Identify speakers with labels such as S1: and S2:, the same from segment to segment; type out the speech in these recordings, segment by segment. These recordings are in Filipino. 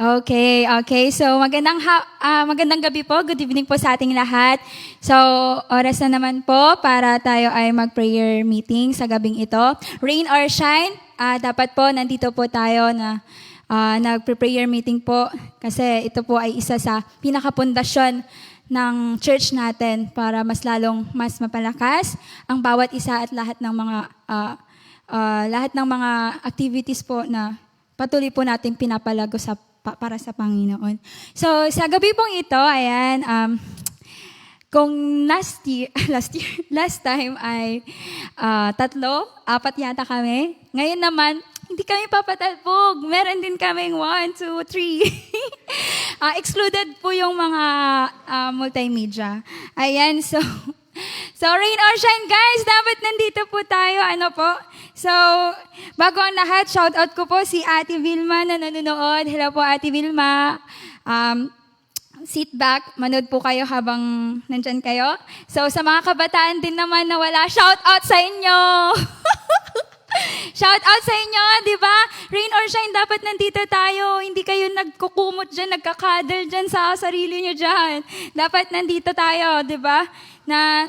S1: Okay, okay. So magandang gabi po. Good evening po sa ating lahat. So oras na naman po para tayo ay mag-prayer meeting sa gabing ito. Rain or shine, dapat po nandito po tayo na nag-prayer meeting po kasi ito po ay isa sa pinakapundasyon ng church natin para mas mapalakas ang bawat isa at lahat ng mga activities po na patuloy po natin pinapalago para sa Panginoon. So, sa gabi pong ito, ayan, kung last time ay 3, 4 yata kami. Ngayon naman, hindi kami papatalbog. Meron din kaming 1, 2, 3. Excluded po yung mga multimedia. Ayan, so rain or shine guys, dapat nandito po tayo. So, bago ang lahat, shout out ko po si Ate Vilma na nanonood. Hello po Ate Vilma. Sit back, manood po kayo habang nandyan kayo. So, sa mga kabataan din naman na wala, shout out sa inyo. Shout out sa inyo, di ba? Rain or shine, dapat nandito tayo. Hindi kayo nagkukumot dyan, nagkakadal dyan sa sarili nyo dyan. Dapat nandito tayo, di ba? Na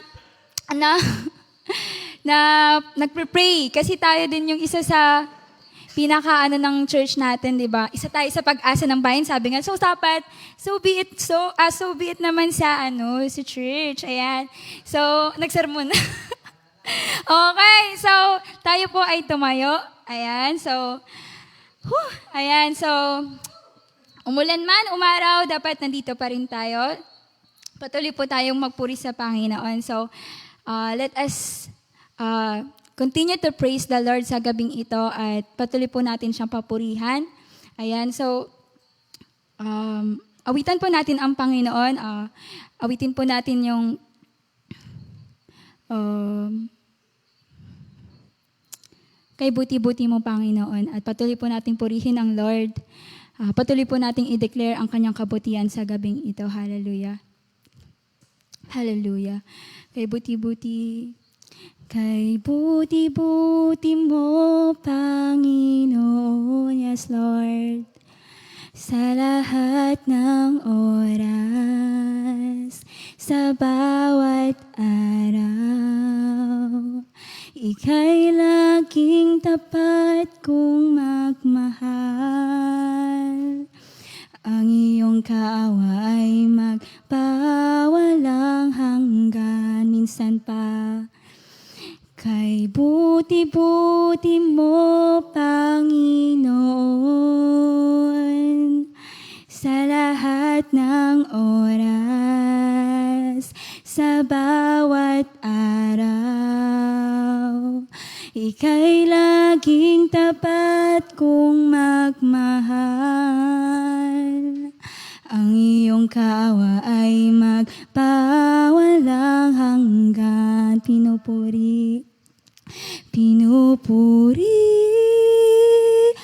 S1: nagpre-pray. Kasi tayo din yung isa sa pinaka ng church natin, di ba? Isa tayo sa pag-asa ng bayan. Sabi nga, so dapat, so be it naman sa church. Ayan. So, nagsermon. Okay, so tayo po ay tumayo. Ayan, so umulan man, umaraw, dapat nandito pa rin tayo. Patuloy po tayong magpuri sa Panginoon. So, let us continue to praise the Lord sa gabing ito at patuloy po natin siyang papurihan. Ayan, so awitan po natin ang Panginoon. Awitin po natin yung kay buti-buti mo, Panginoon, at patuloy po nating purihin ang Lord. Patuloy po nating i-declare ang kanyang kabutihan sa gabing ito. Hallelujah. Hallelujah. Kay buti-buti mo, Panginoon, yes, Lord, sa lahat ng oras, sa bawat araw. Ika'y laging tapat kong magmahal. Ang iyong kaawa ay magpawalang hanggan. Minsan pa Kay buti-buti mo, Panginoon, sa lahat ng oras, sa bawat araw. Ika'y laging tapat kong magmahal. Ang iyong kawa ay magpawalang hanggan. Pinupuri,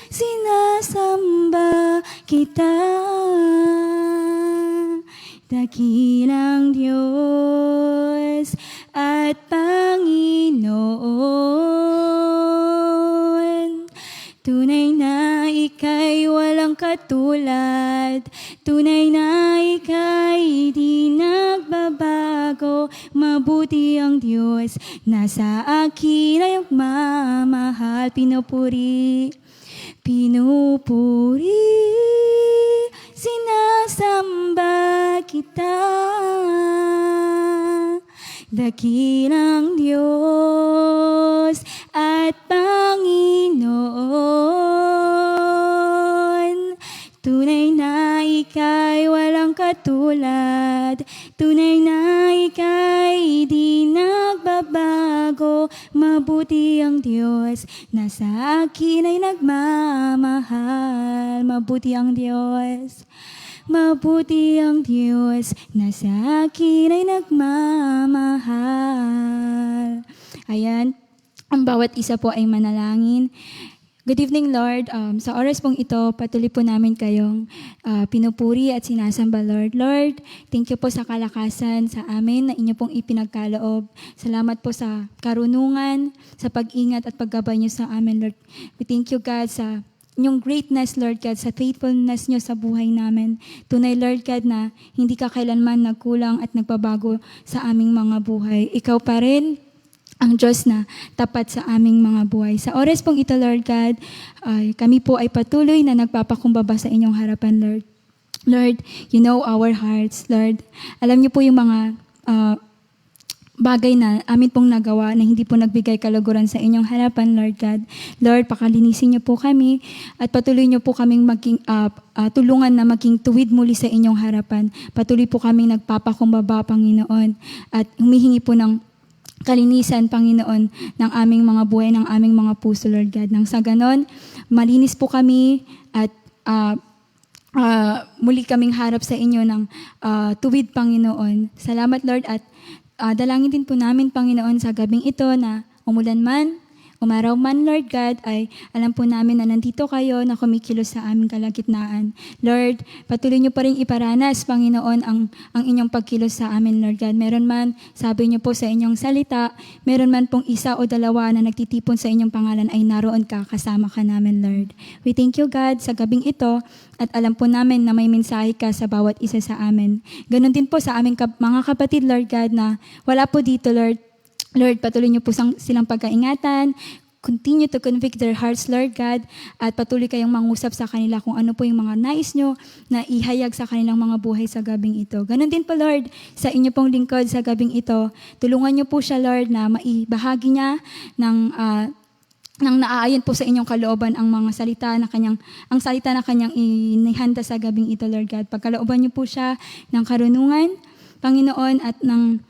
S1: sinasamba kita. Dakilang Diyos at Panginoon. Tunay na ika'y walang katulad. Tunay na ika'y di nagbabago. Mabuti ang Diyos na sa akin ay magmamahal. Pinupuri, sinasamba kita. Dakilang Diyos at Panginoon. Tunay na ika'y walang katulad. Tunay na ika'y di nagbabago. Mabuti ang Diyos na sa akin ay nagmamahal. Mabuti ang Diyos. Mabuti ang Diyos na sa akin ay nagmamahal. Ayan, ang bawat isa po ay manalangin. Good evening, Lord. Sa oras pong ito, patuloy po namin kayong pinupuri at sinasamba, Lord. Lord, thank you po sa kalakasan sa amin na inyo pong ipinagkaloob. Salamat po sa karunungan, sa pag-ingat at paggabay niyo sa amin, Lord. We thank you, God, sa inyong greatness, Lord God, sa faithfulness niyo sa buhay namin. Tunay, Lord God, na hindi ka kailanman nagkulang at nagbabago sa aming mga buhay. Ikaw pa rin ang Diyos na tapat sa aming mga buhay. Sa oras pong ito, Lord God, kami po ay patuloy na nagpapakumbaba sa inyong harapan, Lord. Lord, you know our hearts, Lord. Alam niyo po yung mga bagay na amin pong nagawa na hindi po nagbigay kaluguran sa inyong harapan, Lord God. Lord, pakalinisin niyo po kami at patuloy niyo po kaming tulungan na maging tuwid muli sa inyong harapan. Patuloy po kaming nagpapakumbaba, Panginoon, at humihingi po ng kalinisan, Panginoon, ng aming mga buhay, ng aming mga puso, Lord God. Nang sa ganon, malinis po kami at muli kaming harap sa inyo ng tuwid, Panginoon. Salamat, Lord, at dalangin din po namin, Panginoon, sa gabing ito na umulan man, umaraw man, Lord God, ay alam po namin na nandito kayo na kumikilos sa aming kalagitnaan. Lord, patuloy niyo pa rin iparanas, Panginoon, ang inyong pagkilos sa amin, Lord God. Meron man, sabi niyo po sa inyong salita, meron man pong isa o dalawa na nagtitipon sa inyong pangalan ay naroon ka, kasama ka namin, Lord. We thank you, God, sa gabing ito at alam po namin na may mensahe ka sa bawat isa sa amin. Ganon din po sa aming mga kapatid, Lord God, na wala po dito, Lord. Lord, patuloy niyo po silang pagkaingatan. Continue to convict their hearts, Lord God, at patuloy kayong mangusap sa kanila kung ano po yung mga nais nyo na ihayag sa kanilang mga buhay sa gabing ito. Ganon din po, Lord, sa inyo pong lingkod sa gabing ito. Tulungan niyo po siya, Lord, na maibahagi niya nang naaayon po sa inyong kalooban ang mga salita na kanyang inihanda sa gabing ito, Lord God. Pagkalooban niyo po siya ng karunungan, Panginoon, at ng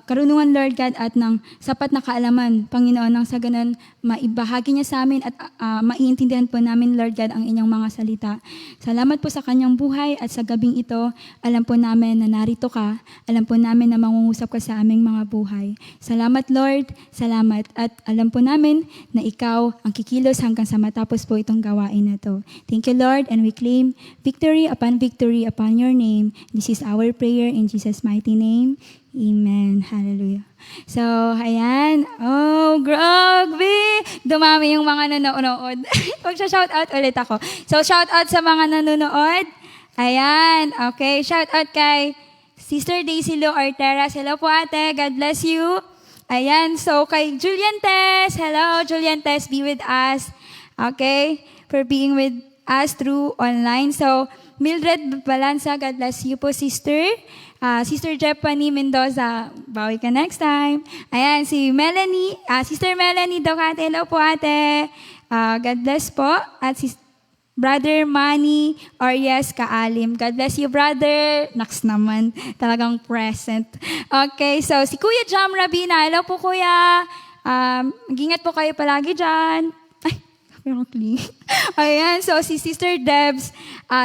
S1: karunungan, Lord God, at ng sapat na kaalaman, Panginoon, nang sa ganun, maibahagi niya sa amin at maiintindihan po namin, Lord God, ang inyong mga salita. Salamat po sa kanyang buhay at sa gabing ito, alam po namin na narito ka, alam po namin na mangungusap ka sa aming mga buhay. Salamat, Lord, salamat, at alam po namin na ikaw ang kikilos hanggang sa matapos po itong gawain na to. Thank you, Lord, and we claim victory upon your name. This is our prayer in Jesus' mighty name. Amen. Hallelujah. So, ayan. Oh, grabe! Dumami yung mga nanonood. Mag-shoutout ulit ako. So, shoutout sa mga nanonood. Ayan. Okay. Shoutout kay Sister Daisy Lo Orteras. Hello po, ate. God bless you. Ayan. So, kay Julian Tess. Hello, Julian Tess. Be with us. Okay. For being with us through online. So, Mildred Balanza, God bless you po, sister. Sister Jephanie Mendoza, bawi ka next time. Ayan, si Melanie, Sister Melanie Docate, hello po ate. God bless po. At si Brother Manny Orias Kaalim. God bless you, brother. Naks naman, talagang present. Okay, so si Kuya Jam Rabina, hello po kuya. Mag-ingat po kayo palagi dyan. Ayan, so si Sister Debs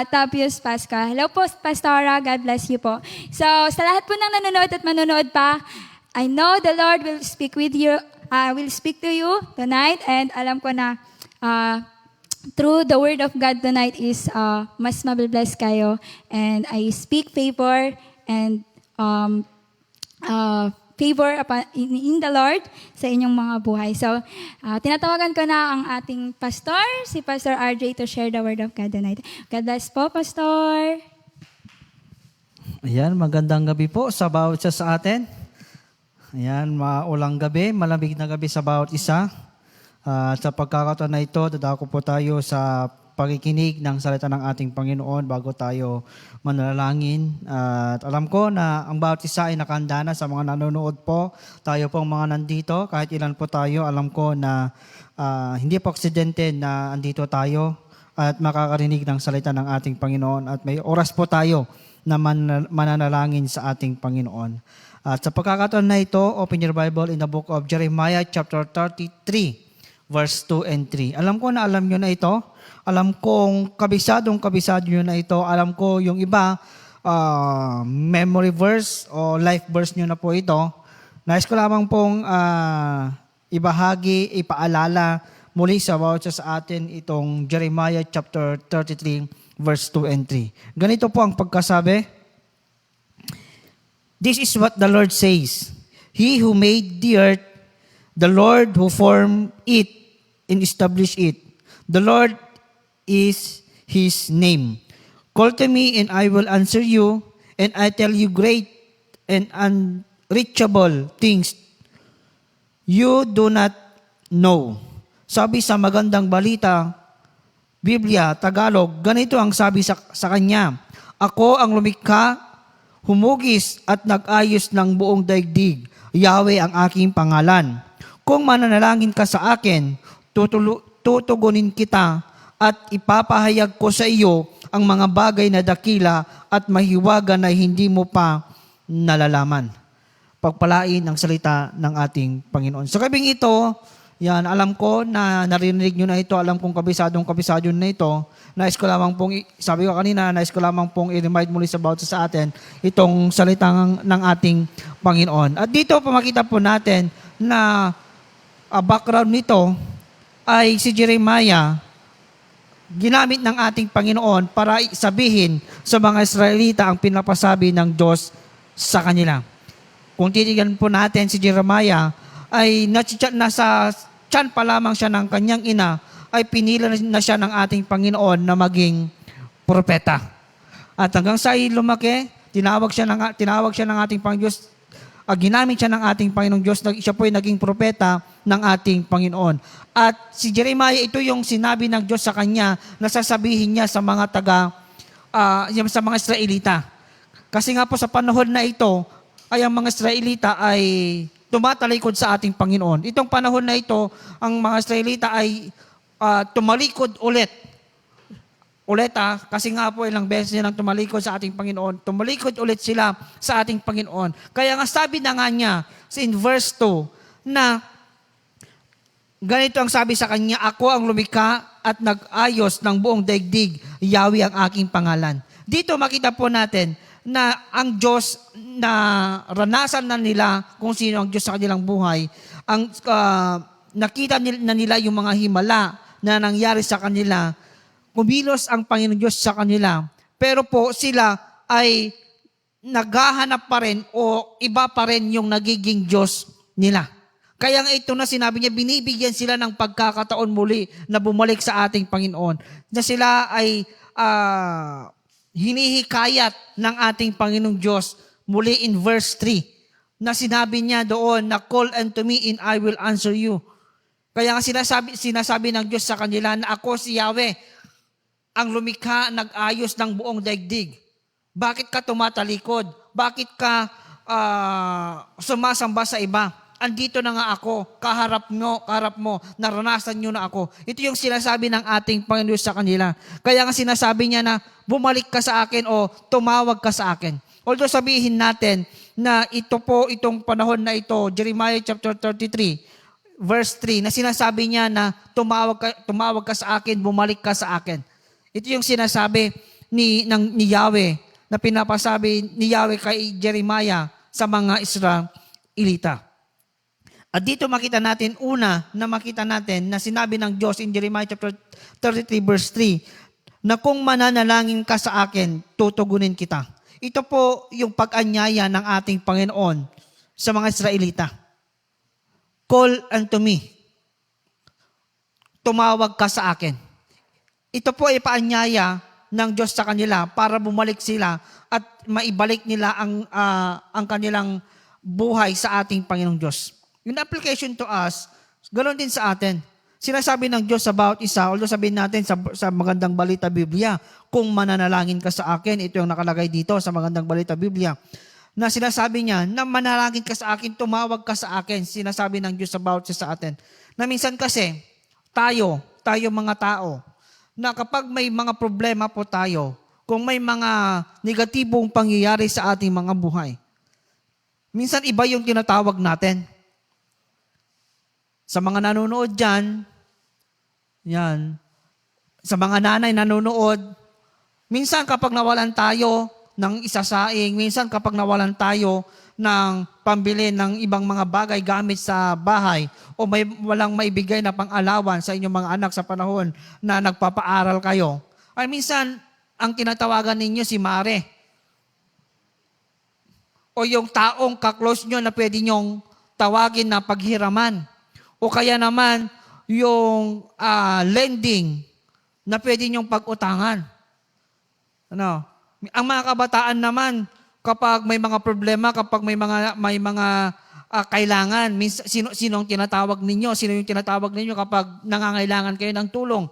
S1: Tapios Pasca. Hello po, Pastora. God bless you po. So, sa lahat po ng nanonood at manonood pa, I know the Lord will speak with you, will speak to you tonight, and alam ko na through the Word of God tonight is mas mabibless kayo, and I speak favor and favor in the Lord sa inyong mga buhay. So, tinatawagan ko na ang ating pastor, si Pastor RJ, to share the word of God tonight. God bless po, Pastor.
S2: Ayan, magandang gabi po sa bawat isa sa atin. Ayan, maulang gabi, malamig na gabi sa bawat isa. At sa pagkakataon na ito, dadako po tayo sa pakikinig ng salita ng ating Panginoon bago tayo manalangin. At alam ko na ang bawat isa ay nakahanda na sa mga nanonood po. Tayo pong mga nandito, kahit ilan po tayo, alam ko na hindi po aksidente na andito tayo at makakarinig ng salita ng ating Panginoon. At may oras po tayo na mananalangin sa ating Panginoon. At sa pagkakataon na ito, open your Bible in the book of Jeremiah chapter 33, verse 2 and 3. Alam ko na alam nyo na ito. Alam kong kabisado nyo na ito. Alam ko yung iba, memory verse o life verse nyo na po ito. Nais ko lamang pong ibahagi, ipaalala muli sa bawat isa sa atin itong Jeremiah chapter 33, verse 2 and 3. Ganito po ang pagkasabi. This is what the Lord says. He who made the earth, the Lord who formed it and established it. The Lord is His name. Call to me and I will answer you, and I tell you great and unreachable things you do not know. Sabi sa magandang balita, Biblia, Tagalog, ganito ang sabi sa kanya. Ako ang lumikha, humugis at nag-ayos ng buong daigdig. Yahweh ang aking pangalan. Kung mananalangin ka sa akin, tutugunin kita at ipapahayag ko sa iyo ang mga bagay na dakila at mahiwaga na hindi mo pa nalalaman. Pagpalain ang salita ng ating Panginoon. Sa gabing ito, yan, alam ko na narinig nyo na ito, alam kong kabisado na ito. Nais ko lamang pong, sabi ko kanina, nais ko lamang pong i-remind muli sa bawat sa atin itong salita ng ating Panginoon. At dito pamakita po natin na background nito ay si Jeremiah, ginamit ng ating Panginoon para sabihin sa mga Israelita ang pinapasabi ng Diyos sa kanila. Kung titignan po natin si Jeremiah, ay nasa tiyan pa lamang siya ng kanyang ina, ay pinila na siya ng ating Panginoon na maging propeta. At hanggang sa lumaki, tinawag siya ng ating Panginoon Diyos, ginamit siya ng ating Panginoong Diyos, siya po ay naging propeta ng ating Panginoon. At si Jeremiah, ito yung sinabi ng Diyos sa kanya na sasabihin niya sa mga sa mga Israelita. Kasi nga po sa panahon na ito, ay ang mga Israelita ay tumatalikod sa ating Panginoon. Itong panahon na ito, ang mga Israelita ay tumalikod ulit. Kasi nga po ilang beses nilang tumalikod sa ating Panginoon. Tumalikod ulit sila sa ating Panginoon. Kaya nga sabi na nga niya in verse 2 na ganito ang sabi sa kanya, ako ang lumikha at nag-ayos ng buong daigdig, Yahweh ang aking pangalan. Dito makita po natin na ang Diyos na ranasan na nila kung sino ang Diyos sa kanilang buhay, ang nakita na nila yung mga himala na nangyari sa kanila, kumilos ang Panginoon Diyos sa kanila. Pero po sila ay naghahanap pa rin o iba pa rin yung nagiging Diyos nila. Kaya nga ito na sinabi niya, binibigyan sila ng pagkakataon muli na bumalik sa ating Panginoon. Na sila ay hinihikayat ng ating Panginoong Diyos muli in verse 3 na sinabi niya doon na call unto me and I will answer you. Kaya nga sinasabi ng Diyos sa kanila na ako si Yahweh. ang lumikha, nag-ayos ng buong daigdig. Bakit ka tumatalikod? Bakit ka sumasamba sa iba? Andito na nga ako, kaharap mo, naranasan nyo na ako. Ito yung sinasabi ng ating Panginoon sa kanila. Kaya nga sinasabi niya na bumalik ka sa akin o tumawag ka sa akin. Although sabihin natin na itong panahon na ito, Jeremiah chapter 33, verse 3, na sinasabi niya na tumawag ka sa akin, bumalik ka sa akin. Ito yung sinasabi ni Yahweh, na pinapasabi ni Yahweh kay Jeremiah sa mga Israelita. At dito makita natin, makita natin na sinabi ng Diyos in Jeremiah chapter 33 verse 3, na kung mananalangin ka sa akin, tutugunin kita. Ito po yung pag-anyaya ng ating Panginoon sa mga Israelita. Call unto me. Tumawag ka sa akin. Ito po ay paanyaya ng Diyos sa kanila para bumalik sila at maibalik nila ang kanilang buhay sa ating Panginoong Diyos. Yung application to us, ganoon din sa atin. Sinasabi ng Diyos about isa, although sabihin natin sa Magandang Balita Biblia, kung mananalangin ka sa akin, ito yung nakalagay dito sa Magandang Balita Biblia, na sinasabi niya, na manalangin ka sa akin, tumawag ka sa akin, sinasabi ng Diyos about sa atin. Na minsan kasi, tayo mga tao, na kapag may mga problema po tayo, kung may mga negatibong pangyayari sa ating mga buhay, minsan iba yung tinatawag natin. Sa mga nanonood dyan, yan, sa mga nanay nanonood, minsan kapag nawalan tayo ng isasaing, minsan kapag nawalan tayo ng pambili ng ibang mga bagay gamit sa bahay o walang maibigay na pang-alawan sa inyong mga anak sa panahon na nagpapaaral kayo, ay minsan ang tinatawagan ninyo si Mare o yung taong kaklose nyo na pwede nyong tawagin na paghiraman. O kaya naman, yung lending na pwede niyong pag-utangan. Ano? Ang mga kabataan naman, kapag may mga problema, kapag may mga kailangan, sinong tinatawag ninyo? Sino yung tinatawag ninyo kapag nangangailangan kayo ng tulong?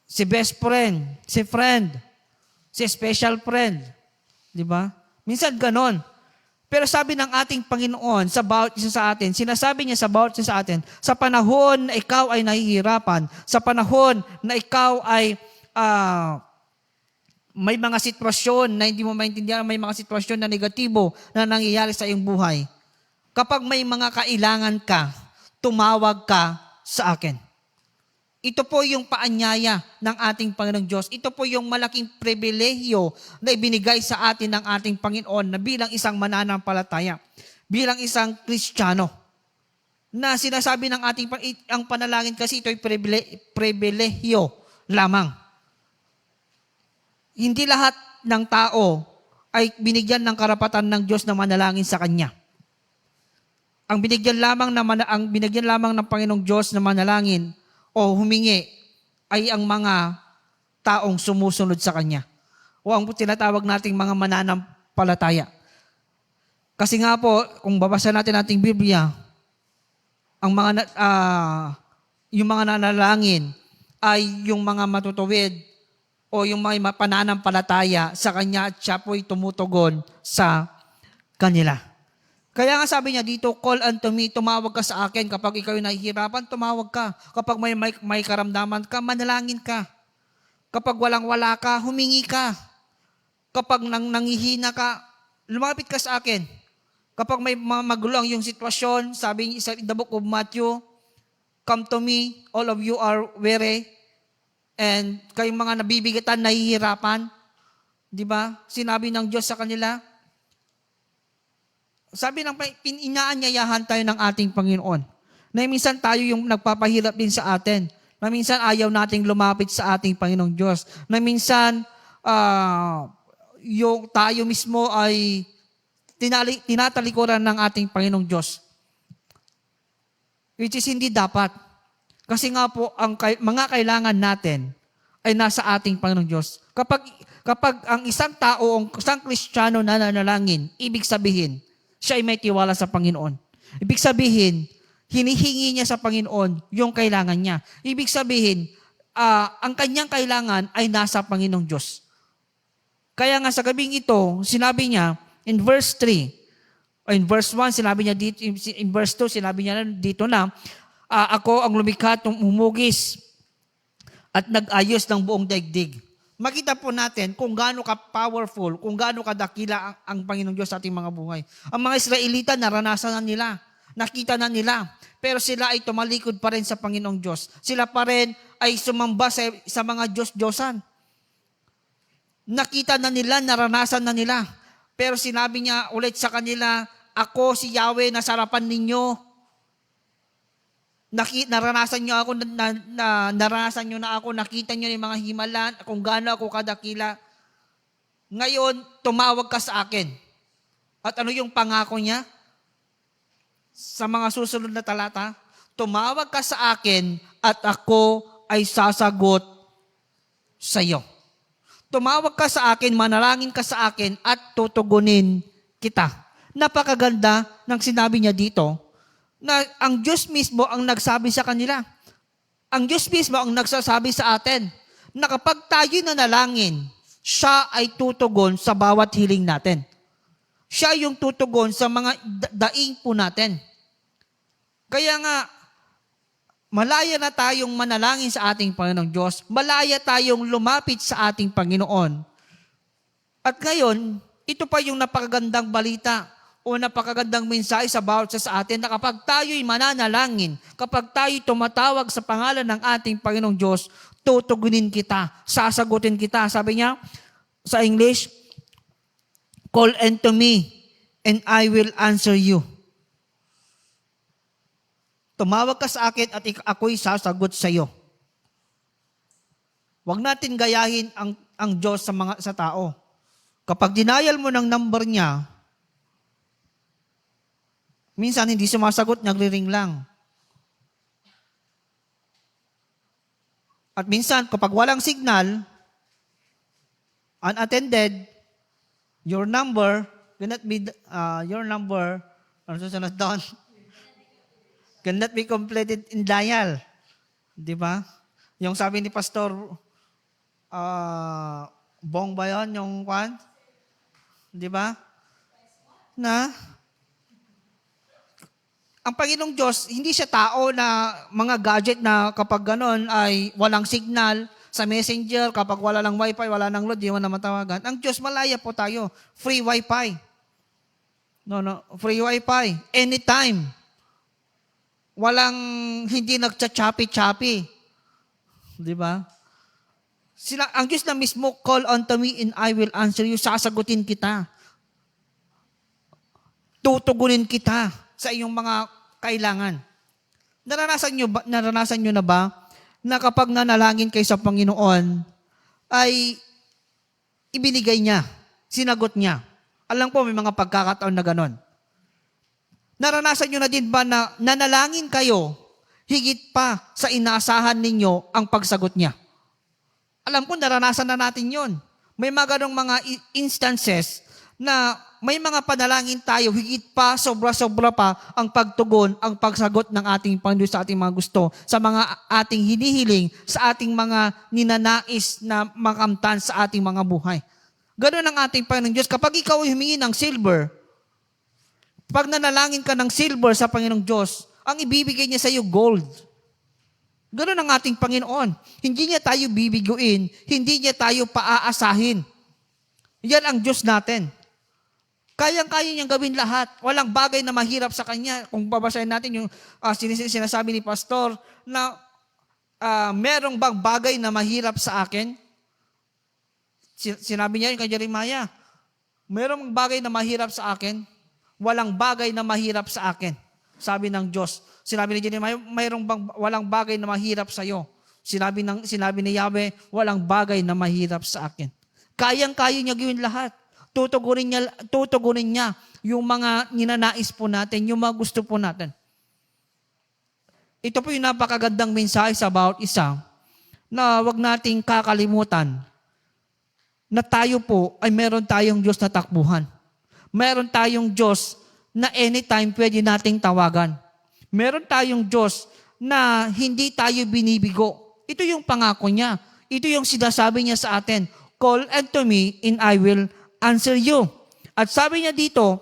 S2: Si best friend, si friend, si special friend. Di ba? Minsan ganon. Pero sabi ng ating Panginoon sa bawat isa sa atin, sinasabi niya sa bawat isa sa atin, sa panahon na ikaw ay nahihirapan, sa panahon na ikaw ay may mga sitwasyon na hindi mo maintindihan, may mga sitwasyon na negatibo na nangyayari sa iyong buhay, kapag may mga kailangan ka, tumawag ka sa akin. Ito po yung paanyaya ng ating Panginoong Diyos. Ito po yung malaking pribilehyo na ibinigay sa atin ng ating Panginoon na bilang isang mananampalataya, bilang isang Kristiyano. Na sinasabi ng ating ang panalangin kasi ito ay pribilehyo lamang. Hindi lahat ng tao ay binigyan ng karapatan ng Diyos na manalangin sa Kanya. Ang binigyan lamang ng Panginoong Diyos na manalangin o humingi ay ang mga taong sumusunod sa Kanya. O ang tinatawag nating mga mananampalataya. Kasi nga po, kung babasa natin ating Biblia, yung mga nanalangin ay yung mga matutuwid o yung mga pananampalataya sa Kanya at siya po'y tumutugon sa kanila. Kaya nga sabi niya dito, call unto me, tumawag ka sa akin. Kapag ikaw ay nahihirapan, tumawag ka. Kapag may karamdaman ka, manalangin ka. Kapag walang-wala ka, humingi ka. Kapag nangihina ka, lumapit ka sa akin. Kapag may magulo ang iyong sitwasyon, sabi niya in the book of Matthew, come to me, all of you are weary, and kayong mga nabibigatan, nahihirapan. Di ba? Sinabi ng Diyos sa kanila, sabi ng inaanyayahan tayo ng ating Panginoon na minsan tayo yung nagpapahirap din sa atin, na minsan ayaw nating lumapit sa ating Panginoong Diyos, na minsan yung tayo mismo ay tinatalikuran ng ating Panginoong Diyos. Which is hindi dapat. Kasi nga po, ang mga kailangan natin ay nasa ating Panginoong Diyos. Kapag ang isang tao, ang isang Kristiyano na nanalangin, ibig sabihin, siya ay may tiwala sa Panginoon. Ibig sabihin, hinihingi niya sa Panginoon yung kailangan niya. Ibig sabihin, ang kanyang kailangan ay nasa Panginoong Diyos. Kaya nga sa gabing ito, sinabi niya in verse 3, o in verse 1, sinabi niya dito, in verse 2, sinabi niya dito na, ako ang lumikha at humugis at nag-ayos ng buong daigdig. Makita po natin kung gaano ka-powerful, kung gaano kadakila ang Panginoong Diyos sa ating mga buhay. Ang mga Israelita, naranasan na nila, nakita na nila, pero sila ay tumalikod pa rin sa Panginoong Diyos. Sila pa rin ay sumamba sa mga Diyos-Diyosan. Nakita na nila, naranasan na nila. Pero sinabi niya ulit sa kanila, ako si Yahweh na sa harapan ninyo. Naranasan niyo ako, naranasan niyo na ako, nakita niyo yung mga himalan, kung gaano ako kadakila. Ngayon, tumawag ka sa akin. At ano yung pangako niya? Sa mga susunod na talata, tumawag ka sa akin at ako ay sasagot sa iyo. Tumawag ka sa akin, manalangin ka sa akin at tutugunin kita. Napakaganda ng sinabi niya dito na ang Diyos mismo ang nagsabi sa kanila. Ang Diyos mismo ang nagsasabi sa atin na kapag tayo nanalangin, siya ay tutugon sa bawat hiling natin. Siya yung tutugon sa mga daing po natin. Kaya nga, malaya na tayong manalangin sa ating Panginoong Diyos. Malaya tayong lumapit sa ating Panginoon. At ngayon, ito pa yung napakagandang balita o napakagandang mensahe sa bawat sa atin na kapag tayo'y mananalangin, kapag tayo'y tumatawag sa pangalan ng ating Panginoong Diyos, tutugunin kita, sasagutin kita. Sabi niya sa English, call unto me and I will answer you. Tumawag ka sa akin at ako'y sasagot sa iyo. Huwag natin gayahin ang Diyos sa tao. Kapag denial mo ng number niya, minsan hindi sumasagot, nagri-ring lang. At minsan, kapag walang signal, unattended, your number cannot be, ano susunod doon? Cannot be completed in dial. Di ba? Yung sabi ni Pastor, Bong ba yun? Yung kwan? Di ba? Na, ang Panginoong Diyos, hindi siya tao na mga gadget na kapag ganon ay walang signal sa messenger, kapag wala ng wifi, wala ng load, di mo na matawagan. Ang Diyos, malaya po tayo. Free wifi. Free wifi. Anytime. Walang, hindi nagcha-choppy-choppy. Di ba? Ang Diyos na mismo, call unto me and I will answer you. Sasagutin kita. Tutugunin kita sa iyong mga kailangan. Naranasan nyo na ba na kapag nanalangin kayo sa Panginoon, ay ibinigay niya, sinagot niya. Alam po, may mga pagkakataon na ganon. Naranasan nyo na din ba na nanalangin kayo, higit pa sa inaasahan ninyo ang pagsagot niya? Alam ko, naranasan na natin yon. May mga ganong mga instances na may mga panalangin tayo, higit pa, sobra-sobra pa ang pagtugon, ang pagsagot ng ating Panginoon sa ating mga gusto, sa mga ating hinihiling, sa ating mga ninanais na makamtan sa ating mga buhay. Ganon ang ating Panginoon Diyos. Kapag ikaw ay humingi ng silver, pag nanalangin ka ng silver sa Panginoong Diyos, ang ibibigay niya sa iyo gold. Ganon ang ating Panginoon. Hindi niya tayo bibiguin, hindi niya tayo paaasahin. Yan ang Diyos natin. Kayang-kaya niyang gawin lahat. Walang bagay na mahirap sa Kanya. Kung babasahin natin yung sinasabi ni Pastor na merong bang bagay na mahirap sa akin? Sinabi niya yun kay Jeremiah, merong bagay na mahirap sa akin? Walang bagay na mahirap sa akin. Sabi ng Diyos. Sinabi ni Jeremiah, walang bagay na mahirap sa iyo. Sinabi ni Yahweh, walang bagay na mahirap sa akin. Kayang-kaya niya gawin lahat. Tutugunin niya yung mga ninanais po natin, yung mga gusto po natin. Ito po yung napakagandang mensahe sa bawat isa na wag nating kakalimutan na tayo po ay meron tayong Diyos na takbuhan. Meron tayong Diyos na anytime pwede nating tawagan. Meron tayong Diyos na hindi tayo binibigo. Ito yung pangako niya. Ito yung sinasabi niya sa atin. Call unto me and I will answer you. At sabi niya dito,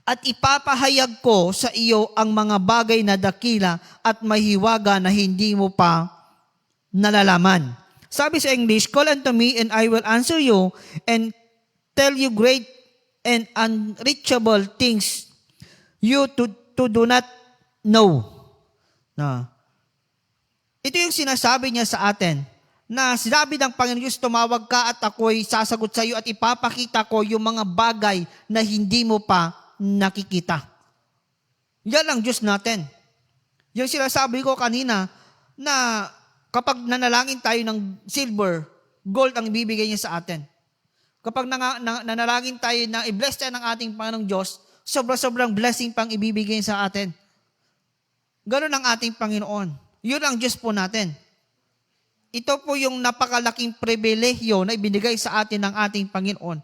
S2: at ipapahayag ko sa iyo ang mga bagay na dakila at mahiwaga na hindi mo pa nalalaman. Sabi sa English, call unto me and I will answer you and tell you great and unreachable things you to do not know. Na, ito yung sinasabi niya sa atin na sinabi ng Panginoon Diyos, tumawag ka at ako'y sasagot sa iyo at ipapakita ko yung mga bagay na hindi mo pa nakikita. Yan ang Diyos natin. Yung sinasabi ko kanina na kapag nanalangin tayo ng silver, gold ang ibibigay niya sa atin. Kapag nanalangin tayo na i-bless tayo ng ating Panginoong Diyos, sobra-sobrang blessing pang ibibigay sa atin. Ganun ang ating Panginoon. Yun ang Diyos po natin. Ito po yung napakalaking pribilehyo na ibinigay sa atin ng ating Panginoon.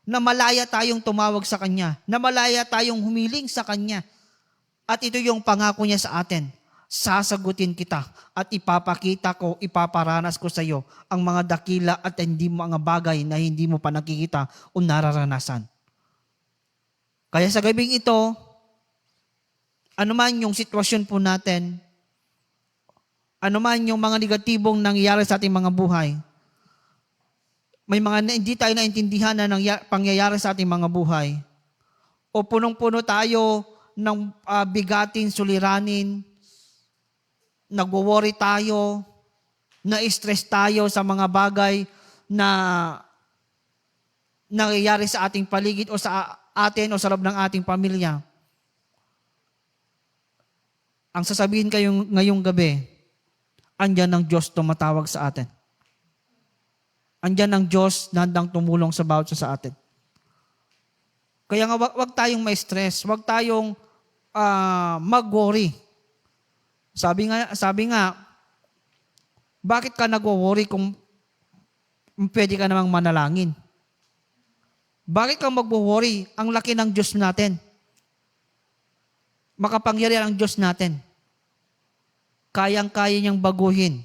S2: Na malaya tayong tumawag sa Kanya. Na malaya tayong humiling sa Kanya. At ito yung pangako niya sa atin. Sasagutin kita at ipapakita ko, ipaparanas ko sa iyo ang mga dakila at hindi mga bagay na hindi mo pa nakikita o nararanasan. Kaya sa gabing ito, anuman yung sitwasyon po natin, anuman yung mga negatibong nangyayari sa ating mga buhay, may mga hindi tayo naintindihan na pangyayari sa ating mga buhay, o punong-puno tayo ng bigatin, suliranin, nagwo-worry tayo, na-stress tayo sa mga bagay na nangyayari sa ating paligid o sa atin o sa loob ng ating pamilya. Ang sasabihin kayo ngayong gabi, andyan ang Diyos tumatawag sa atin. Andyan ang Diyos na handang tumulong sa bawat sa atin. Kaya nga wag tayong ma-stress, wag tayong mag-worry. Sabi nga, bakit ka nag-worry kung pwede ka namang manalangin? Bakit ka mag-worry? Ang laki ng Diyos natin. Makapangyarihan ang Diyos natin. Kayang-kaya niyang baguhin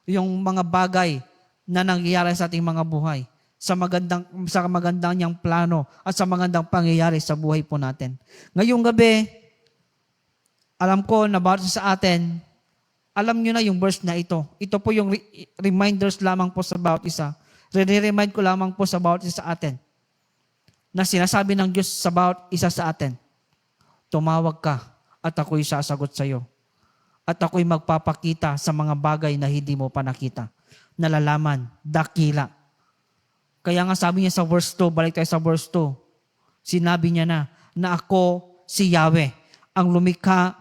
S2: yung mga bagay na nangyayari sa ating mga buhay sa magandang niyang plano at sa magandang pangyayari sa buhay po natin. Ngayong gabi, alam ko na bawat sa atin, alam nyo na yung verse na ito. Ito po yung reminders lamang po sa bawat isa. Re-remind ko lamang po sa bawat isa sa atin na sinasabi ng Diyos sa bawat isa sa atin, tumawag ka at ako'y sasagot sa iyo. At ako'y magpapakita sa mga bagay na hindi mo pa nakita. Nalalaman, dakila. Kaya nga sabi niya sa verse 2, balik tayo sa verse 2, sinabi niya na ako si Yahweh, ang lumikha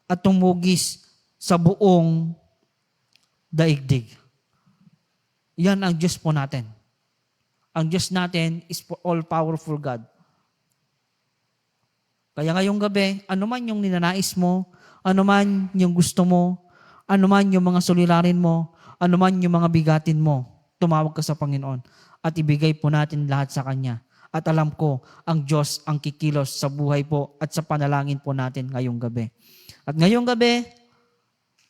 S2: at tumugis sa buong daigdig. Yan ang Diyos po natin. Ang Diyos natin is all-powerful God. Kaya ngayong gabi, anuman yung ninanais mo, anuman yung gusto mo, anuman yung mga suliranin mo, anuman yung mga bigatin mo, tumawag ka sa Panginoon at ibigay po natin lahat sa Kanya. At alam ko, ang Diyos ang kikilos sa buhay po at sa panalangin po natin ngayong gabi. At ngayong gabi,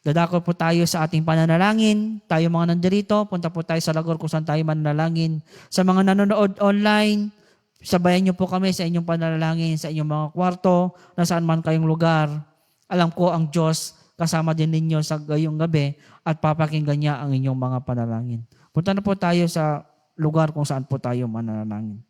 S2: dadako po tayo sa ating pananalangin. Tayo mga nandirito, punta po tayo sa Lagor kung saan tayo mananalangin. Sa mga nanonood online, sabayan niyo po kami sa inyong pananalangin, sa inyong mga kwarto, na saan man kayong lugar. Alam ko ang Diyos kasama din ninyo sa ngayong gabi at papakinggan niya ang inyong mga panalangin. Punta na po tayo sa lugar kung saan po tayo mananalangin.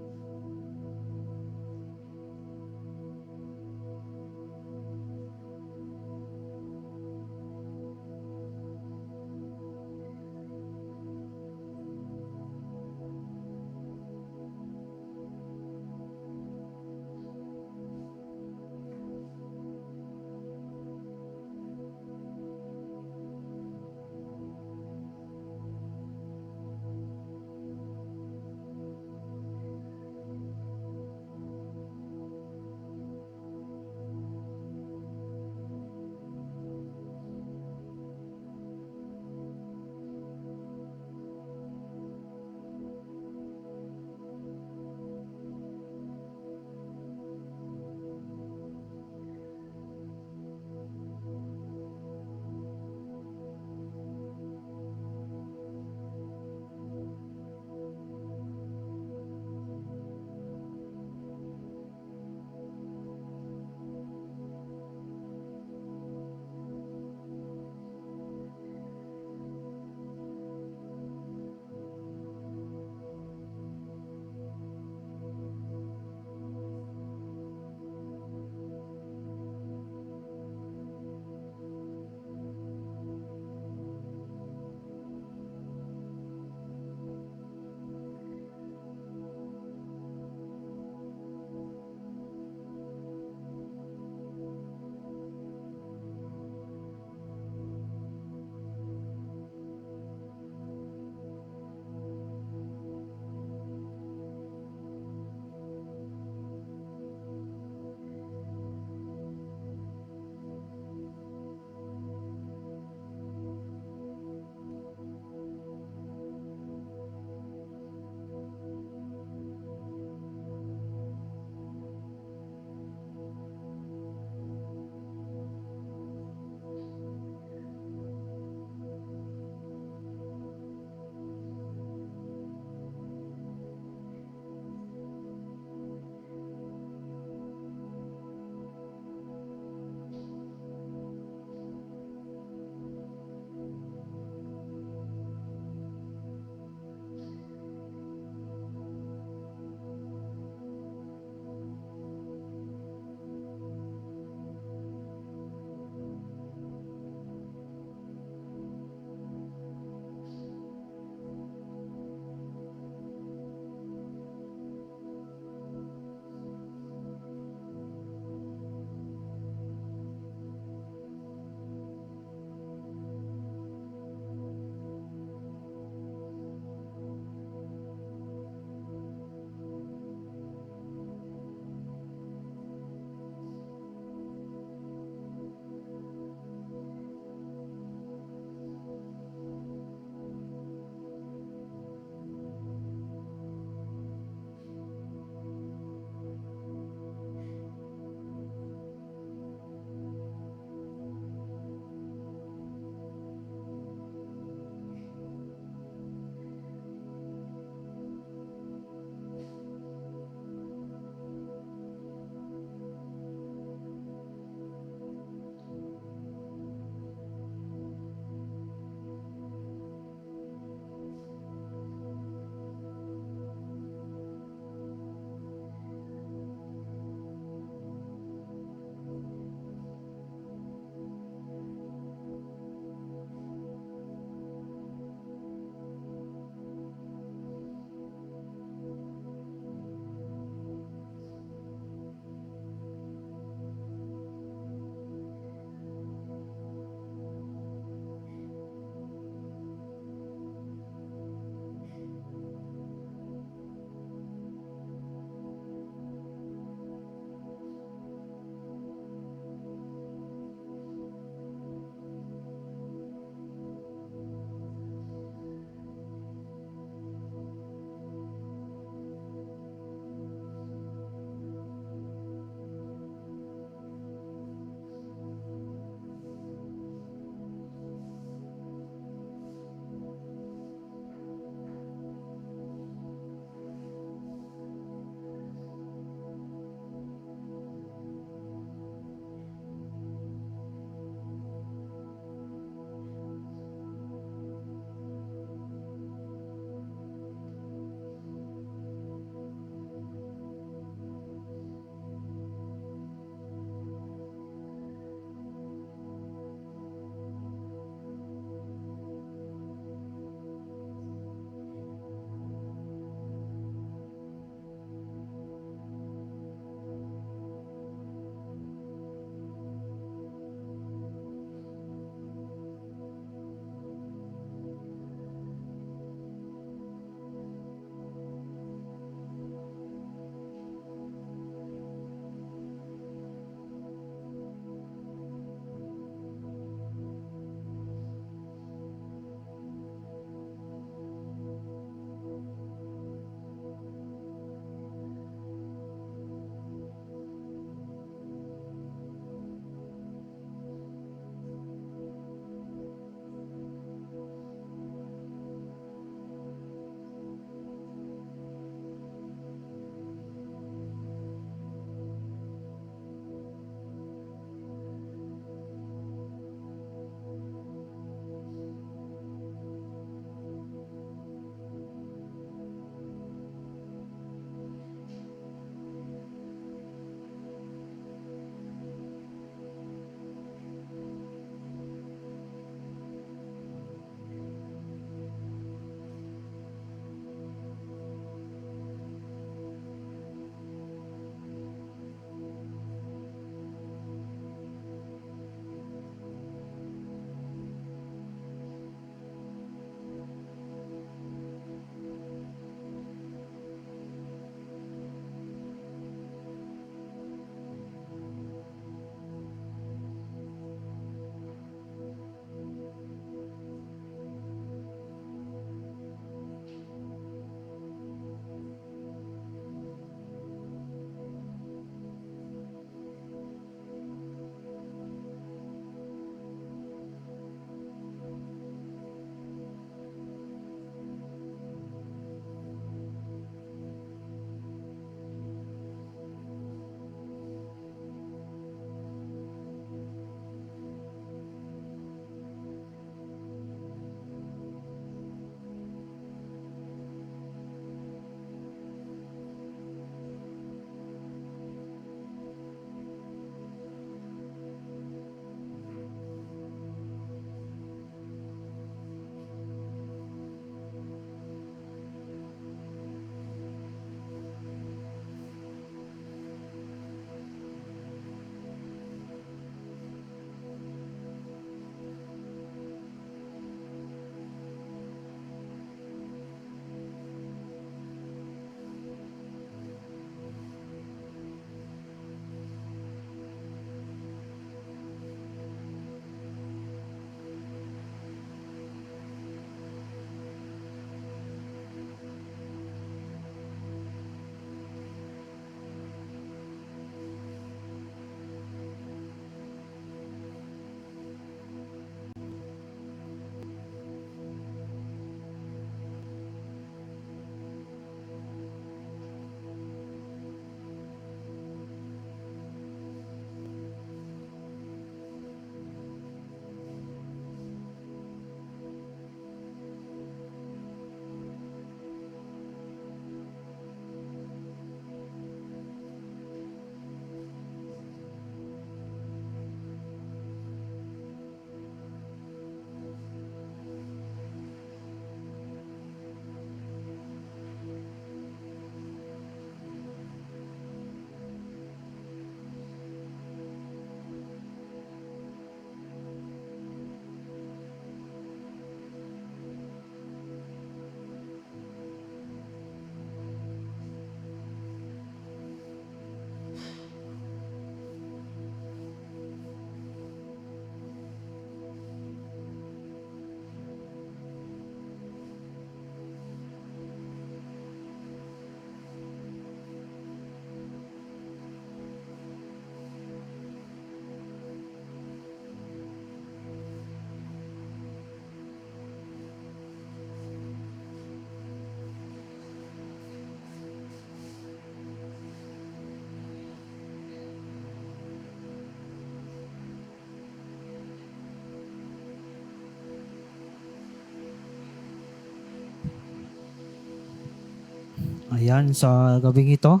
S2: Ayan, sa gabing ito,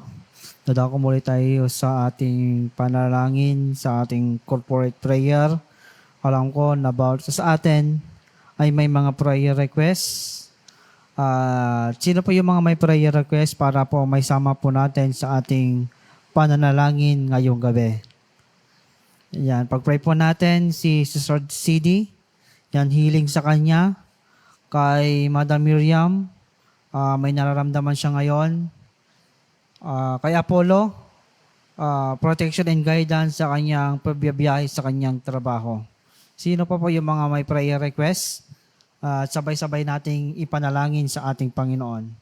S2: dadako muli tayo sa ating panalangin, sa ating corporate prayer. Alam ko na bawat sa atin ay may mga prayer requests. Sino po yung mga may prayer request para po may sama po natin sa ating pananalangin ngayong gabi? Yan, pag-pray po natin si Sister CD. Yan, healing sa kanya. Kay Madam Miriam, may nararamdaman siya ngayon. Kay Apollo, protection and guidance sa kanyang pagbiyahe sa kanyang trabaho. Sino pa po yung mga may prayer request? At sabay-sabay nating ipanalangin sa ating Panginoon.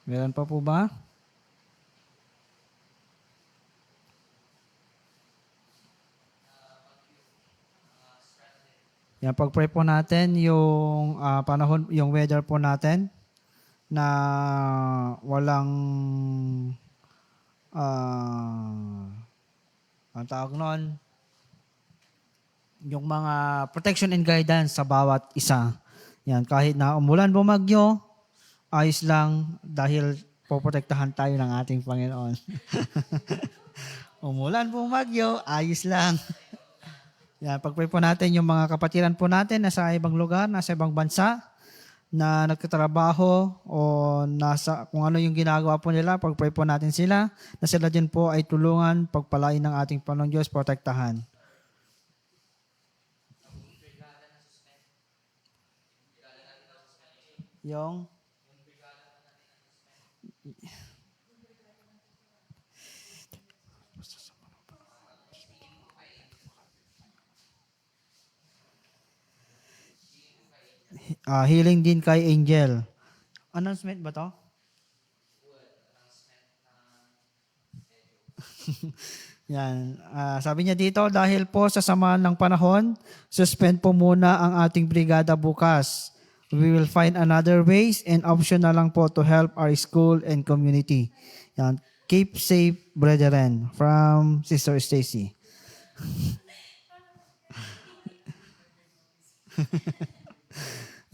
S2: Meron pa po ba? Yan, pag-pray po natin yung panahon, yung weather po natin na walang ang tawag noon, yung mga protection and guidance sa bawat isa. Yan, kahit na umulan, bumagyo, ayos lang dahil poprotektahan tayo ng ating Panginoon. Umulan, bumagyo, ayos lang. Yan, pag-pray po natin yung mga kapatiran po natin na sa ibang lugar, nasa ibang bansa, na nagtatrabaho o nasa kung ano yung ginagawa po nila, pag-pray po natin sila, na sila din po ay tulungan, pagpalain ng ating Panginoon Diyos, protektahan. Yung healing din kay Angel. Announcement ba to? Yan. Sabi niya dito, dahil po sa sama ng panahon, suspend po muna ang ating brigada bukas. We will find another ways and option na lang po to help our school and community. Yan. Keep safe, brethren. From Sister Stacy.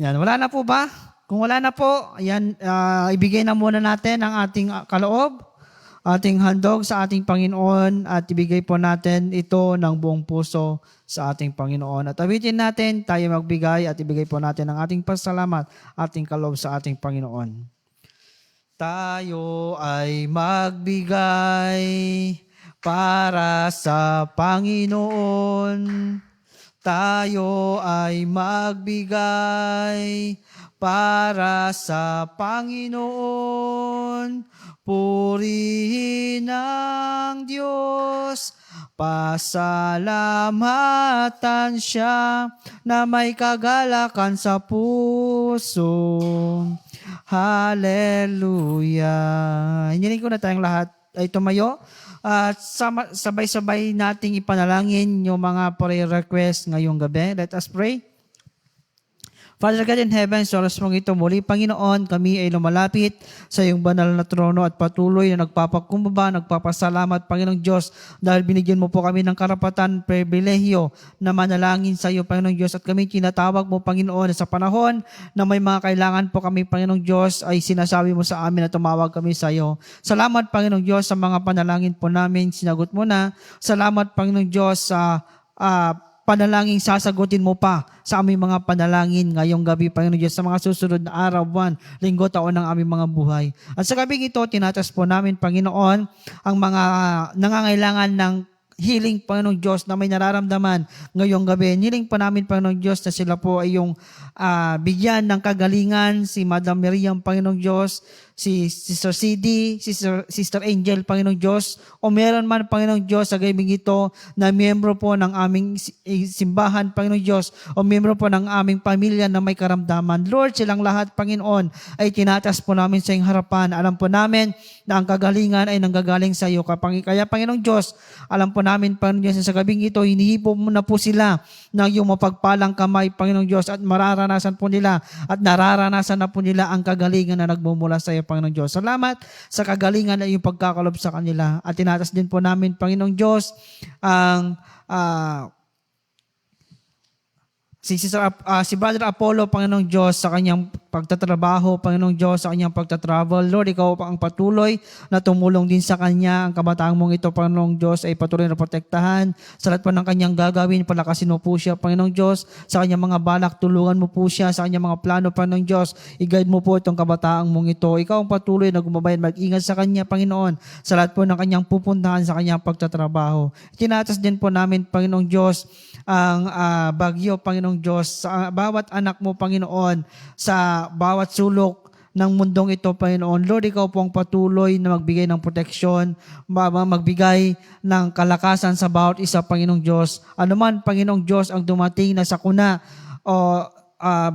S2: Yan, wala na po ba? Kung wala na po, yan, ibigay na muna natin ang ating kaloob, ating handog sa ating Panginoon at ibigay po natin ito ng buong puso sa ating Panginoon. At awitin natin, tayo magbigay at ibigay po natin ang ating pasalamat, ating kaloob sa ating Panginoon. Tayo ay magbigay para sa Panginoon. Tayo ay magbigay para sa Panginoon. Purihin ang Diyos, pasalamatan siya na may kagalakan sa puso. Hallelujah. Hiniling ko na tayong lahat ay tumayo. At sabay-sabay nating ipanalangin yung mga prayer request ngayong gabi. Let us pray. Father God in heaven, sa oras mong ito muli, Panginoon, kami ay lumalapit sa iyong banal na trono at patuloy na nagpapakumbaba, nagpapasalamat, Panginoong Diyos, dahil binigyan mo po kami ng karapatan, pribilehyo na manalangin sa iyo, Panginoong Diyos, at kami tinatawag mo, Panginoon, sa panahon na may mga kailangan po kami, Panginoong Diyos, ay sinasabi mo sa amin na tumawag kami sa iyo. Salamat, Panginoong Diyos, sa mga panalangin po namin, sinagot mo na. Salamat, Panginoong Diyos, sa panalangin sasagutin mo pa sa aming mga panalangin ngayong gabi, Panginoon Diyos, sa mga susunod na araw, buwan, linggo, taon ng aming mga buhay. At sa gabing ito, tinatas po namin, Panginoon, ang mga nangangailangan ng healing, Panginoong Diyos, na may nararamdaman ngayong gabi. Healing po namin, Panginoong Diyos, na sila po ay yung bigyan ng kagalingan, si Madam Miriam, Panginoong Diyos, si Sister CD, Sister Angel, Panginoong Diyos, o meron man, Panginoong Diyos, sa gabing ito na miyembro po ng aming simbahan, Panginoong Diyos, o miyembro po ng aming pamilya na may karamdaman. Lord, silang lahat, Panginoon, ay tinatas po namin sa iyong harapan. Alam po namin na ang kagalingan ay nanggagaling sa iyo. Kaya, Panginoong Diyos, alam po namin, Panginoong Diyos, sa gabing ito, hinihipo mo na po sila ng iyong mapagpalang kamay, Panginoong Diyos, at mararanasan po nila at nararanasan na po nila ang kagalingan na nagmumula sa iyo, Panginoong Diyos. Salamat sa kagalingan na iyong pagkakalob sa kanila. At tinatas din po namin, Panginoong Diyos, ang si Brother Apollo, Panginoong Diyos, sa kanyang pagtatrabaho, Panginoong Diyos, sa kanyang pagtatravel. Lord, ikaw pa ang patuloy na tumulong din sa kanya. Ang kabataang mong ito, Panginoong Diyos, ay patuloy na protektahan. Sa lahat po ng kanyang gagawin, palakasin mo po siya, Panginoong Diyos. Sa kanyang mga balak, tulungan mo po siya. Sa kanyang mga plano, Panginoong Diyos, i-guide mo po itong kabataang mong ito. Ikaw ang patuloy na gumabayan, mag-ingat sa kanya, Panginoon. Sa lahat po ng kanyang pupuntahan, sa kanyang pagtatrabaho. Tinatas din po namin, Panginoong Diyos, ang bagyo, Panginoong Diyos, sa bawat anak mo, Panginoon, sa bawat sulok ng mundong ito, Panginoon. Lord, ikaw po ang patuloy na magbigay ng proteksyon, magbigay ng kalakasan sa bawat isa, Panginoong Diyos. Ano man, Panginoong Diyos, ang dumating na sakuna o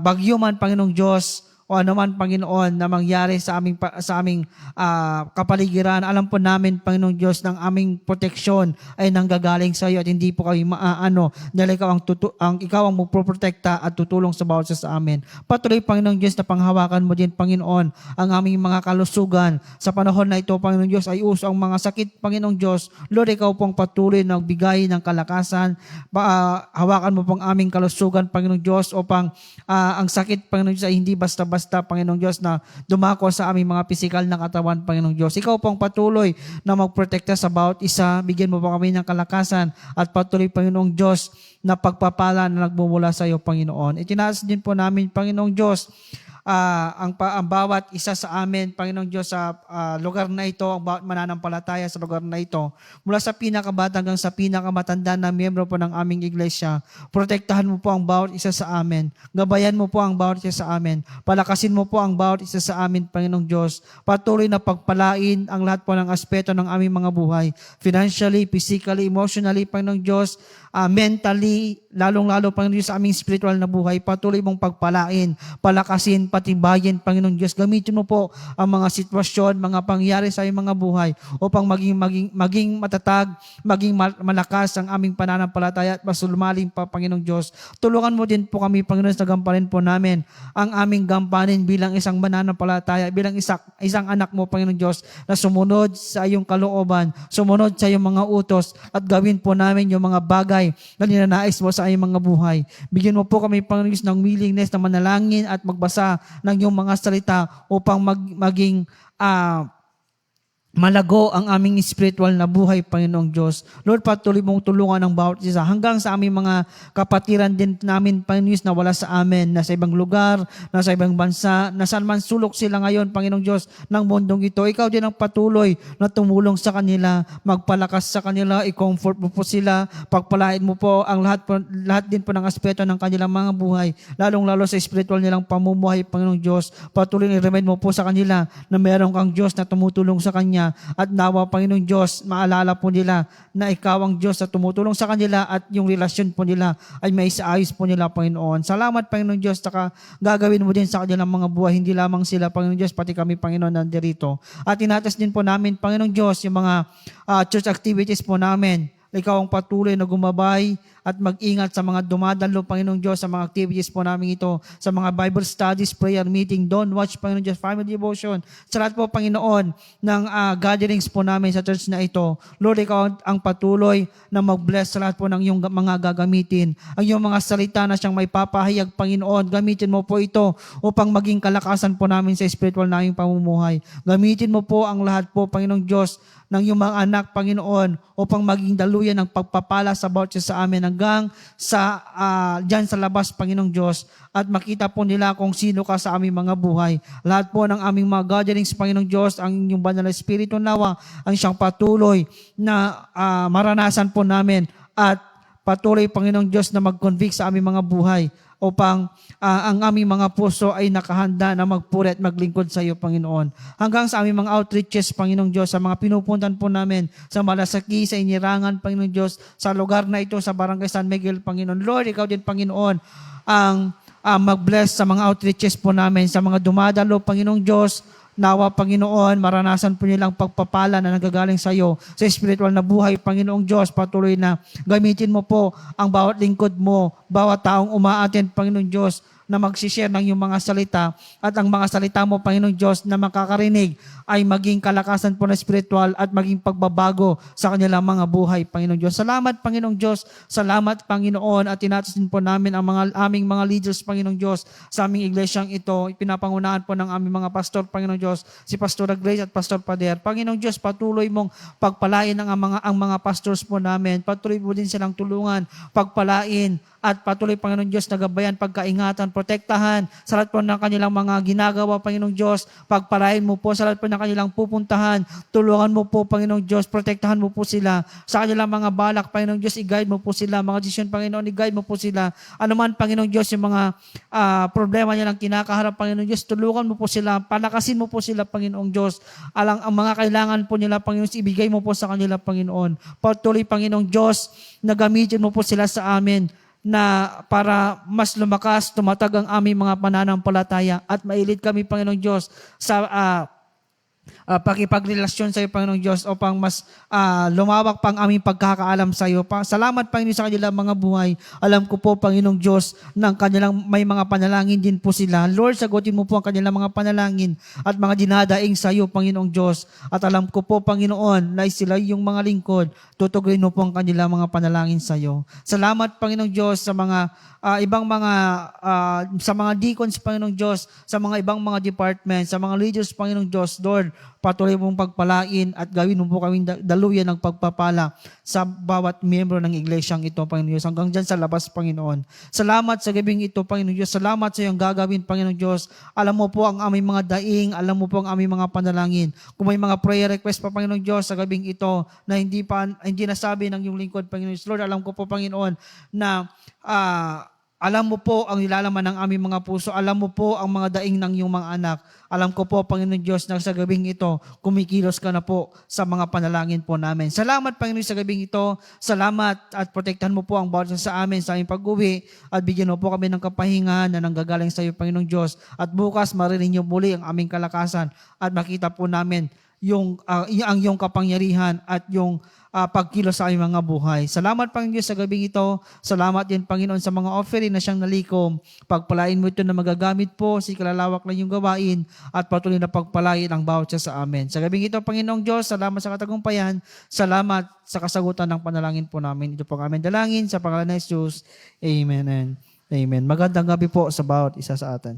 S2: bagyo man, Panginoong Diyos, o anuman, Panginoon, na mangyari sa aming kapaligiran. Alam po namin, Panginoong Diyos, ng aming proteksyon ay nanggagaling sa iyo at hindi po kami dahil ikaw ang magpoprotekta at tutulong sa bawat isa sa amin. Patuloy, Panginoong Diyos, na panghawakan mo din, Panginoon, ang aming mga kalusugan. Sa panahon na ito, Panginoong Diyos, ay uso ang mga sakit, Panginoong Diyos. Lord, ikaw po ang patuloy na magbigay ng kalakasan. Hawakan mo pang aming kalusugan, Panginoong Diyos, upang ang sakit, Panginoong Diyos, ay hindi basta, Panginoong Diyos, na dumako sa aming mga pisikal na katawan, Panginoong Diyos. Ikaw pong patuloy na magprotekta sa bawat isa. Bigyan mo po kami ng kalakasan at patuloy, Panginoong Diyos, na pagpapala na nagmumula sa iyo, Panginoon. Itinaas din po namin, Panginoong Diyos, ang bawat isa sa amin, Panginoong Diyos, sa lugar na ito, ang bawat mananampalataya sa lugar na ito, mula sa pinakabata hanggang sa pinakamatanda na miyembro po ng aming iglesia. Protektahan mo po ang bawat isa sa amin. Gabayan mo po ang bawat isa sa amin. Palakasin mo po ang bawat isa sa amin, Panginoong Diyos. Patuloy na pagpalain ang lahat po ng aspeto ng aming mga buhay. Financially, physically, emotionally, Panginoong Diyos, mentally, lalong-lalo, Panginoong Diyos, sa aming spiritual na buhay. Patuloy mong pagpalain, palakasin, patibayin, Panginoong Diyos. Gamitin mo po ang mga sitwasyon, mga pangyari sa aming mga buhay upang maging matatag, maging malakas ang aming pananampalataya at mas lumalim pa, Panginoong Diyos. Tulungan mo din po kami, Panginoon, sa gampanin po namin ang aming gampanin bilang isang mananampalataya, bilang isang anak mo, Panginoong Diyos, na sumunod sa iyong kalooban, sumunod sa iyong mga utos at gawin po namin yung mga bagay na ninanais mo sa aming mga buhay. Bigyan mo po kami, Panginoon Diyos, ng willingness na manalangin at magbasa ng iyong mga salita upang maging malago ang aming spiritual na buhay, Panginoong Diyos. Lord, patuloy mong tulungan ang bawat isa hanggang sa aming mga kapatiran din namin, Panginoong Diyos, na wala sa amin, nasa ibang lugar, nasa ibang bansa, nasaan man sulok sila ngayon, Panginoong Diyos, ng mundong ito. Ikaw din ang patuloy na tumulong sa kanila, magpalakas sa kanila, i-comfort mo po sila, pagpalain mo po ang lahat din po ng aspeto ng kanilang mga buhay, lalong-lalo sa spiritual nilang pamumuhay, Panginoong Diyos. Patuloy i-remind mo po sa kanila na meron kang Diyos na tumutulong sa kanya. At nawa, Panginoong Diyos, maalala po nila na ikaw ang Diyos na tumutulong sa kanila at yung relasyon po nila ay may saayos po nila, Panginoon. Salamat, Panginoong Diyos, saka gagawin mo din sa kanilang mga buhay, hindi lamang sila, Panginoong Diyos, pati kami, Panginoon, nandirito. At tinatas din po namin, Panginoong Diyos, yung mga church activities po namin. Ikaw ang patuloy na gumabay at mag-ingat sa mga dumadalo, Panginoong Diyos, sa mga activities po namin ito, sa mga Bible studies, prayer meeting, Don't Watch, Panginoong Diyos, family devotion, sa lahat po, Panginoon, ng gatherings po namin sa church na ito. Lord, ikaw ang patuloy na mag-bless sa lahat po ng iyong mga gagamitin. Ang iyong mga salita na siyang may papahayag, Panginoon, gamitin mo po ito upang maging kalakasan po namin sa spiritual na aming pamumuhay. Gamitin mo po ang lahat po, Panginoong Diyos, ng iyong mga anak, Panginoon, upang maging daluyan ng pagpapala sa bawat isa sa amin hanggang sa dyan sa labas, Panginoong Diyos, at makita po nila kung sino ka sa aming mga buhay. Lahat po ng aming mga gatherings, Panginoong Diyos, ang inyong banal na Espiritu nawa, ang siyang patuloy na maranasan po namin at patuloy, Panginoong Diyos, na mag-convict sa aming mga buhay upang ang aming mga puso ay nakahanda na magpuri at maglingkod sa iyo, Panginoon. Hanggang sa aming mga outreaches, Panginoong Diyos, sa mga pinupuntan po namin sa Malasaki, sa Inirangan, Panginoong Diyos, sa lugar na ito, sa Barangay San Miguel, Panginoon. Lord, ikaw din, Panginoon, ang mag-bless sa mga outreaches po namin, sa mga dumadalo, Panginoong Diyos. Nawa, Panginoon, maranasan po nilang pagpapala na nagagaling sa iyo sa spiritual na buhay, Panginoong Diyos. Patuloy na gamitin mo po ang bawat lingkod mo, bawat taong umaattend, Panginoong Diyos, na magsishare ng iyong mga salita at ang mga salita mo, Panginoong Diyos, na makakarinig ay maging kalakasan po na spiritual at maging pagbabago sa kanilang mga buhay, Panginoong Diyos. Salamat, Panginoong Diyos. Salamat, Panginoon, at tinatasin po namin ang aming mga leaders, Panginoong Diyos, sa aming iglesyang ito. Pinapangunahan po ng aming mga pastor, Panginoong Diyos, si Pastor Grace at Pastor Pader. Panginoong Diyos, patuloy mong pagpalain ang mga pastors po namin. Patuloy po din silang tulungan, pagpalain, at patuloy, Panginoong Diyos, nagabayan, pagkaingatan, protektahan sa lahat po ng kanilang mga ginagawa, Panginoong Diyos. Pagpalain mo po sa lahat po ng kanilang pupuntahan. Tulungan mo po, Panginoong Diyos, protektahan mo po sila sa kanilang mga balak, Panginoong Diyos, i-guide mo po sila. Mga desisyon, Panginoon, i-guide mo po sila. Ano man, Panginoong Diyos, yung mga problema niya lang kinakaharap, Panginoong Diyos, tulungan mo po sila, palakasin mo po sila, Panginoong Diyos. Ang mga kailangan po nila, Panginoon, ibigay mo po sa kanila, Panginoon. Patuloy, Panginoong Diyos, na gamitin mo po sila sa amin na para mas lumakas, tumatag ang aming mga pananampalataya at mailid kami, Panginoong Diyos, sa pakipagrelasyon sa iyo, Panginoong Diyos, upang mas lumawak pang aming pagkakaalam sa iyo. Salamat, Panginoon, sa kanilang mga buhay. Alam ko po, Panginoong Diyos, ng kanilang may mga panalangin din po sila. Lord, sagutin mo po ang kanilang mga panalangin at mga dinadaing sa iyo, Panginoong Diyos. At alam ko po, Panginoon, na sila yung mga lingkod, tutuguin mo po ang kanilang mga panalangin sa iyo. Salamat, Panginoong Diyos, sa mga sa mga deacons, Panginoong Diyos, sa mga ibang mga departments, sa mga leaders, Panginoong Diyos, Lord, patuloy mong pagpalain at gawin mo po kaming daluyan ng pagpapala sa bawat miyembro ng iglesyang ito, Panginoon Diyos, hanggang dyan sa labas, Panginoon. Salamat sa gabing ito, Panginoon Diyos. Salamat sa iyong gagawin, Panginoon Diyos. Alam mo po ang aming mga daing, alam mo po ang aming mga panalangin. Kung may mga prayer request pa, Panginoon Diyos, sa gabing ito na hindi nasabi ng iyong lingkod, Panginoon Diyos. Lord, alam ko po, Panginoon, na alam mo po ang nilalaman ng aming mga puso. Alam mo po ang mga daing ng iyong mga anak. Alam ko po, Panginoon Diyos, na sa gabing ito, kumikilos ka na po sa mga panalangin po namin. Salamat, Panginoon, sa gabing ito. Salamat at protektahan mo po ang bawat sa amin sa aming pag-uwi at bigyan mo po kami ng kapahingahan na nanggagaling sa iyo, Panginoong Diyos. At bukas, marinig niyo muli ang aming kalakasan at makita po namin ang iyong kapangyarihan at yung pagkilos sa aming mga buhay. Salamat, Panginoon Diyos, sa gabing ito. Salamat din, Panginoon, sa mga offering na siyang nalikom. Pagpalain mo ito na magagamit po sa kalalawak na iyong gawain at patuloy na pagpalain ang bawat siya sa amin. Sa gabing ito, Panginoong Diyos, salamat sa katagumpayan. Salamat sa kasagutan ng panalangin po namin. Ito po ang aming dalangin sa pangalan ni Jesus. Amen and amen. Magandang gabi po sa bawat isa sa atin.